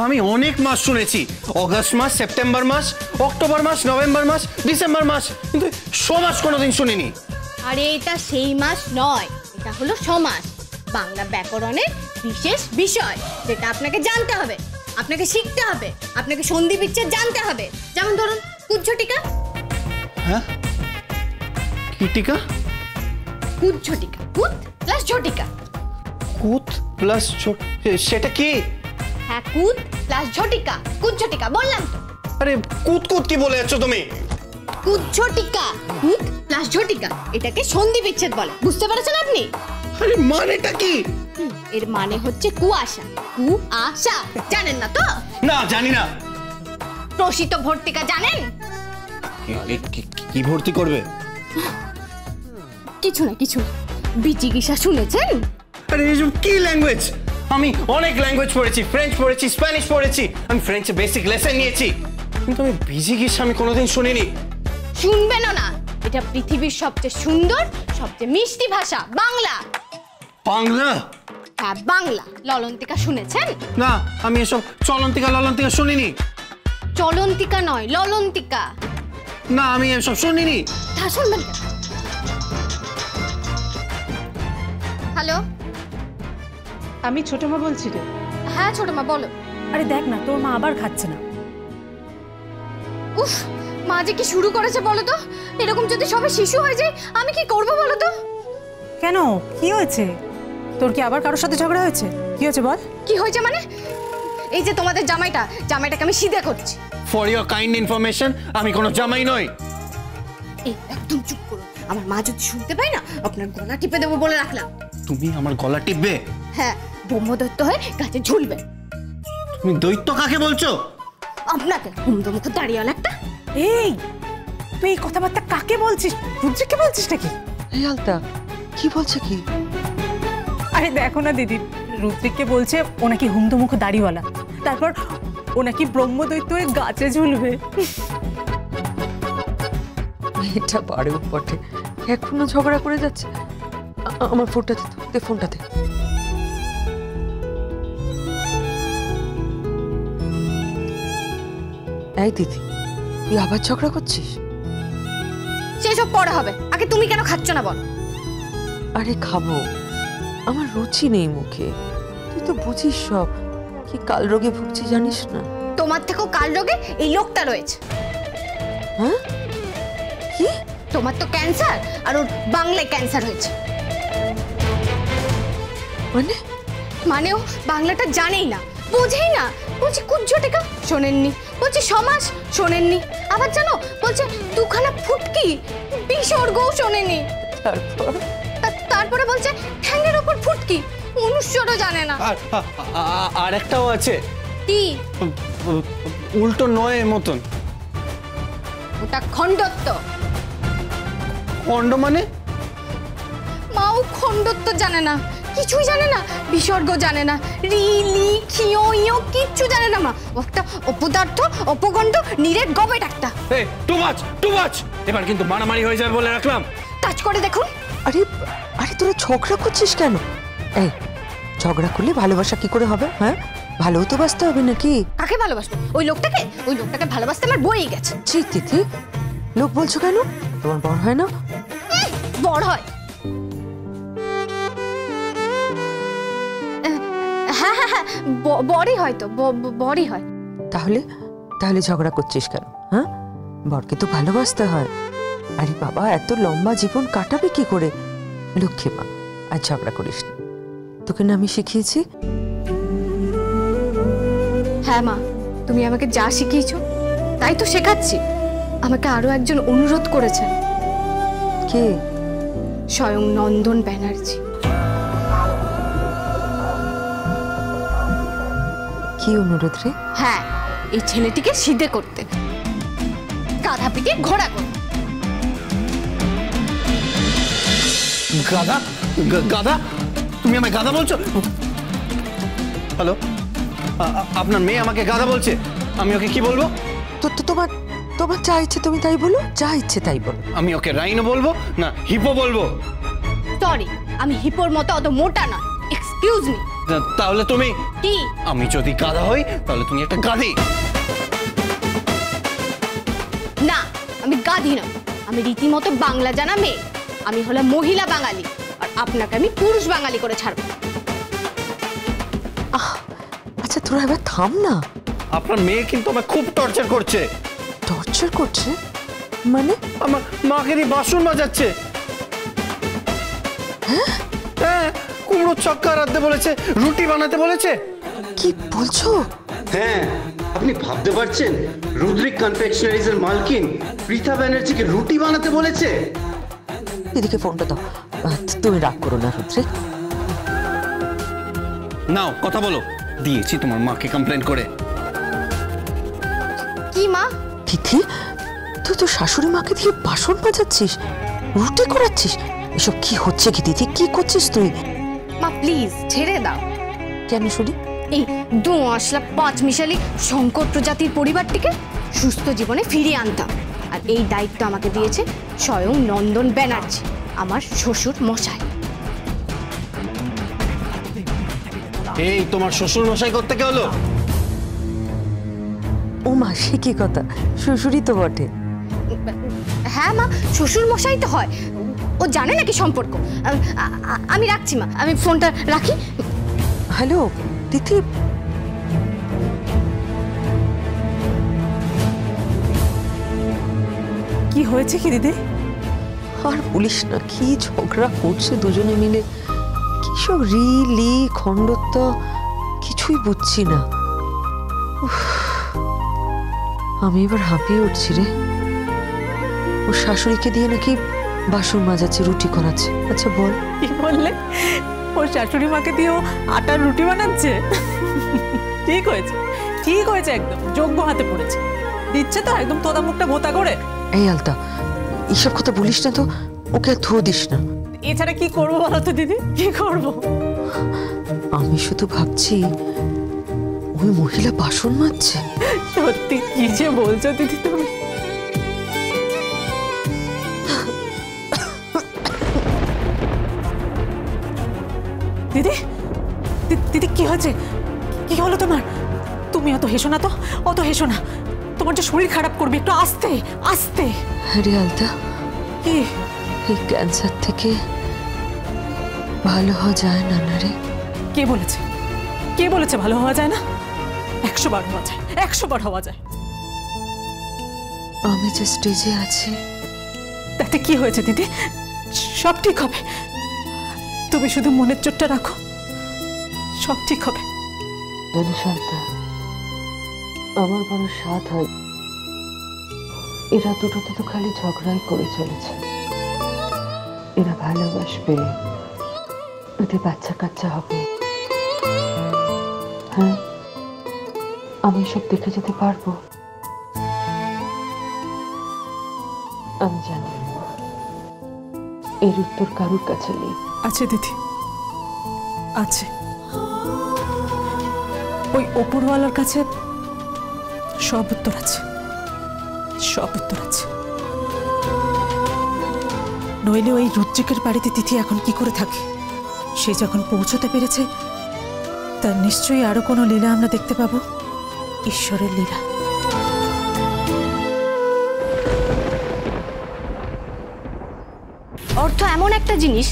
আমি অনেক মাস শুনেছি, অগস্ট মাস, সেপ্টেম্বর মাস, অক্টোবর মাস, নভেম্বর মাস, ডিসেম্বর মাস, কিন্তু সমাস কোনোদিন শুনিনি। আরে এটা সেই মাস নয়, এটা হলো সমাস, বাংলা ব্যাকরণের বিশেষ বিষয়, যেটা আপনাকে জানতে হবে, আপনাকে শিখতে হবে, আপনাকে সন্ধি বিচ্ছেদ জানতে হবে। যেমন ধরুন কুজ্ঝটিকা। হ্যাঁ, কি টিকা? কুজ্ঝটিকা, কুত প্লাস ঝটিকা। কুত প্লাস সেটা কি? হ্যাঁ, কুত প্লাস ঝটিকা, কুজ্ঝটিকা বললাম তো। আরে কুত কুত কি বলে যাচ্ছ তুমি? কুজ্ঝটিকা, কুত প্লাস ঝটিকা, এটাকে সন্ধি বিচ্ছেদ বলে। বুঝতে পেরেছেন আপনি? আরে মানেটা কি? এর মানে হচ্ছে কুয়াশা। কুয়াশা জানেন না তো? না, জানি না। প্রসিত ভর্তিকা জানেন? কি ভর্তি করবে? কিছু না, কিছু না। বিচিকিৎসা শুনেছেন? আরে এসব কি ল্যাঙ্গুয়েজ? আমি অনেক ল্যাঙ্গুয়েজ পড়েছি, ফ্রেঞ্চ পড়েছি, স্প্যানিশ পড়েছি, আমি ফ্রেঞ্চে বেসিক লেসন নিয়েছি, কিন্তু আমি বিচিকিৎসা আমি কোনোদিন শুনিনি। শুনবেনও না। এটা পৃথিবীর সবচেয়ে সুন্দর, সবচেয়ে মিষ্টি ভাষা বাংলা। বাংলা? হ্যাঁ, বাংলা। ললন্তিকা শুনেছেন? না, আমি এসব চলন্তিকা ললন্তিকা শুনিনি। চলন্তিকা নয়, ললন্তিকা। না, আমি এসব শুনিনি। তা শুনবেন কেন? হ্যালো, আমি ছোট মা বলছি রে। হ্যাঁ ছোট মা, বলো। আরে দেখ না, তোর মা আবার খাচ্ছে না। উফ, মা যে কি শুরু করেছে বলো তো। এরকম যদি সবাই শিশু হয়ে যায় আমি কি করব বলো তো? কেন, কি হয়েছে? তোর কি আবার কারোর সাথে ঝগড়া হয়েছে? কি হয়েছে বল। কি হয়েছে মানে? এই যে তোমাদের জামাইটাকে আমি সিধে করছি। ফর ইওর কাইন্ড ইনফরমেশন, আমি কোনো জামাই নই। এই একদম চুপ করো, আমার মা যদি শুনতে পায় না আপনার গলা টিপে দেবো বলে রাখলাম। তুমি আমার গলা টিপবে? হ্যাঁ, ব্রহ্মদত্ত হয়ে গাছে ঝুলবে। তুমি দৈত্য কাকে বলছো? আপনাকে হুমদমুখ দাঁড়িয়াল একটা। এই তুই এই কথাবার্তা কাকে বলছিস? রুদ্রিককে বলছিস নাকি? এই আলতা কি বলছে কি? আরে দেখো না দিদি, রুদ্রিককে বলছে ও নাকি হুমদমুখ দাড়িওয়ালা, তারপর ও নাকি ব্রহ্মদৈত্য হয়ে গাছে ঝুলবে। এটা পারেও বটে, এখনো ঝগড়া করে যাচ্ছে। আমার ফোনটাতে দে, ফোনটাতে। এই দিদি, তুই আবার ঝগড়া করছিস? সেসব পরে হবে, আগে তুমি কেন খাচ্ছ না বল। আরে খাবো, আমার রুচি নেই মুখে। তুই তো বুঝিস সব, কি কাল রোগে ভুগছি জানিস না? তোমার থেকেও কাল রোগে এই লোকটা রয়েছে। হ্যাঁ, কি? তোমার তো ক্যান্সার, আর ওর বাংলায় ক্যান্সার হয়েছে। মানে? মানে ও বাংলাটা জানেই না, বোঝেই না। বলছে কুজ্ঝটিকা, শোনেননি। বলছে সমাস, শোনেননি। আবার জানো বলছে দুখানা ফুটকি, বিসর্গও শোনেনি। তারপরে বলছে ঠ্যাঙ্গের ওপর ফুটকি, অনুস্বরও জানে না। আর একটাও আছে। কি? উল্টো নয়ের মতন। ওটা খণ্ডত্ব। খণ্ড মানে? মাও খণ্ডত্ব জানে না, কিছুই জানে না, বিসর্গ জানে না, রি লি খিও ইও কিচ্ছু জানে না মা। একটা অপদার্থ, অপগণ্ড, নিরেট গবেট একটা। Too much. এবার কিন্তু মারামারি হয়ে যাবে বলে রাখলাম। টাচ করে দেখুন। আরে আরে তোরা ঝগড়া করছিস কেন? এই ঝগড়া করলে ভালোবাসা কি করে হবে? হ্যাঁ, ভালো তো বাসতে হবে নাকি? কাকে ভালোবাসবো? ওই লোকটাকে ভালোবাসতে আমার বই গেছে। ছি তিথি, লোক বলছো কেন? তোমার বড় হয় না? বড় হয়। হ্যাঁ হ্যাঁ হ্যাঁ, বড়ই হয় তো, বড়ই হয়। তাহলে ঝগড়া করছিস কেন? হ্যাঁ, বরকে তো ভালোবাসতে হয়। আরে বাবা, এত লম্বা জীবন কাটাবে কি করে? লক্ষ্মী মা, আর ঝগড়া করিস না, তোকে না আমি শিখিয়েছি। হ্যাঁ মা, তুমি আমাকে যা শিখিয়েছো তাই তো শেখাচ্ছি। আমাকে আরো একজন অনুরোধ করেছেন। কে? স্বয়ং নন্দন ব্যানার্জি। কি অনুরোধ রে? হ্যাঁ, এই ছেলেটিকে সিধে করতে, গাধা পিটে ঘোড়া করতে। গাধা? গাধা? তুমি আমায় গাধা বলছো? হ্যালো, আপনার মেয়ে আমাকে গাধা বলছে, আমি ওকে কি বলবো? তোমার যা ইচ্ছে তুমি তাই বলো, যা ইচ্ছে তাই বলো। আমি ওকে রাইনো বলবো না হিপো বলবো? সরি, আমি হিপোর মতো অত মোটা না। Excuse me. তাহলে তুমি কি? আমি যদি গাধা হই তাহলে তুমি একটা গাধি। না, আমি গাধি না, আমি রীতিমতো বাংলা জানা মেয়ে। আমি হলাম মহিলা বাঙালি, আর আপনাকে আমি পুরুষ বাঙালি করে ছাড়বো। আচ্ছা তোরা এবার থাম না। আপনার মেয়ে কিন্তু আমায় খুব টর্চার করছে। টর্চার করছে মানে? আমার মাকে দিয়ে বাসন মাজাচ্ছে। হ্যাঁ, কুমড়ো চক্কা রাঁধতে বলেছে, রুটি বানাতে বলেছে। কি বলছো? হ্যাঁ, আপনি ভাবতে পারছেন রুদ্রিক কনফেকশনারিজ এর মালকিন পৃথা ব্যানার্জিকে রুটি বানাতে বলেছে। দিদিকে ফোনটা দাও। তুমি রাগ করো না রুদ্রিক। নাও কথা বলো। দিয়েছি তোমার মাকে কমপ্লেন করে। কি মা? তিথি, তুই তো শাশুড়ি মাকে দিয়ে বাসন মাজাচ্ছিস, রুটি করাচ্ছিস, এসব কি হচ্ছে কি দিদি? কি করছিস তুই? মা প্লিজ ছেড়ে দাও। কেন শুনি? এই 2 পাঁচ মিশালি শঙ্কর প্রজাতির পরিবারটিকে সুস্থ জীবনে ফিরিয়ে আনতাম, আর এই দায়িত্ব আমাকে দিয়েছে স্বয়ং নন্দন ব্যানার্জি, আমার শ্বশুর মশাই। এই তোমার শ্বশুর মশাই করতে কে হলো? ও মা, সে কি কথা, শ্বশুরই তো বটে। হ্যাঁ মা, শ্বশুর মশাই তো হয়। ও জানে নাকি সম্পর্ক? আমি রাখছি মা, আমি ফোনটা রাখি। হ্যালো তিথি, কি হয়েছে কি দিদি? আর বলিস না, কি ঝগড়া করছে দুজনে মিলে। কি সব রি লি খণ্ডত্ব, কিছুই বুঝছি না। উফ, আমি এবার হাঁপিয়ে উঠছি রে। ও শাশুড়িকে দিয়ে নাকি বাসন মাজাচ্ছে, রুটি করাচ্ছে। আচ্ছা বল। কি বললে? ওর শাশুড়ি মাকে দিয়েও আটার রুটি বানাচ্ছে? ঠিক হয়েছে, ঠিক হয়েছে, একদম যোগ্য হাতে পড়েছে। দিচ্ছে তো একদম তোদা মুখটা ভোতা করে। এই আলতা, এইসব কথা বলিস না তো, ওকে আর ধুয়ে দিস না। এছাড়া কি করবো বলো তো দিদি, কি করবো? আমি শুধু ভাবছি ওই মহিলা বাসন মাজছে। সত্যি কি যে বলছো দিদি তুমি। দিদি, দিদি কি হয়েছে? কি হলো তোমার? তুমি অত হেসো না তো, অত হেসো না, তোমার যে শরীর খারাপ করবে। একটু আস্তে আস্তে। আরে আলতা, কি? এই ক্যান্সার থেকে ভালো হওয়া যায় না না রে। কে বলেছে? কে বলেছে ভালো হওয়া যায় না? 100 বার হওয়া যায়, 100 বার হওয়া যায়। আমি যে স্টেজে আছি। তাতে কি হয়েছে দিদি? সব ঠিক হবে। তুমি শুধু মনের চোটটা রাখো, সব ঠিক হবে। জানিস আলতা, আমার বড় সাধ হয়, এরা দুটোতে তো খালি ঝগড়াই করে চলেছে। এরা ভালোবাসবে, ওদের বাচ্চা কাচ্চা হবে। হ্যাঁ, আমি সব দেখে যেতে পারবো? আমি জানি এর উত্তর কারুর কাছে নেই। আছে দিদি, আছে। ওই ওপরওয়ালার কাছে সব উত্তর আছে, সব উত্তর আছে। নইলে ওই রুদ্রিকের বাড়িতে তিথি এখন কি করে থাকে? সে যখন পৌঁছতে পেরেছে, তার নিশ্চয়ই আরো কোনো লীলা আমরা দেখতে পাবো, ঈশ্বরের লীলা। অর্থ এমন একটা জিনিস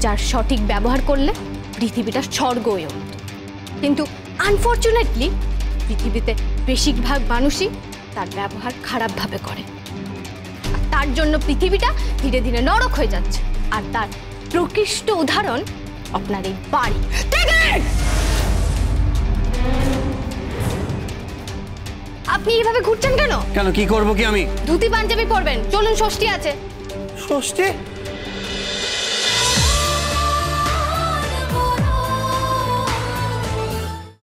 যার সঠিক ব্যবহার করলে পৃথিবীটা স্বর্গ হয়ে উঠত, কিন্তু আনফর্চুনেটলি পৃথিবীতে বেশিরভাগ মানুষই তার ব্যবহার খারাপভাবে করে। আর তার জন্য পৃথিবীটা ধীরে ধীরে নরক হয়ে যাচ্ছে। আর তার প্রকৃষ্ট উদাহরণ আপনার এই বাড়ি। আপনি এইভাবে ঘুরছেন কেন? কেন, কি করবো কি আমি? ধুতি পাঞ্জাবি পরবেন, চলুন ষষ্ঠী আছে। ষষ্ঠী?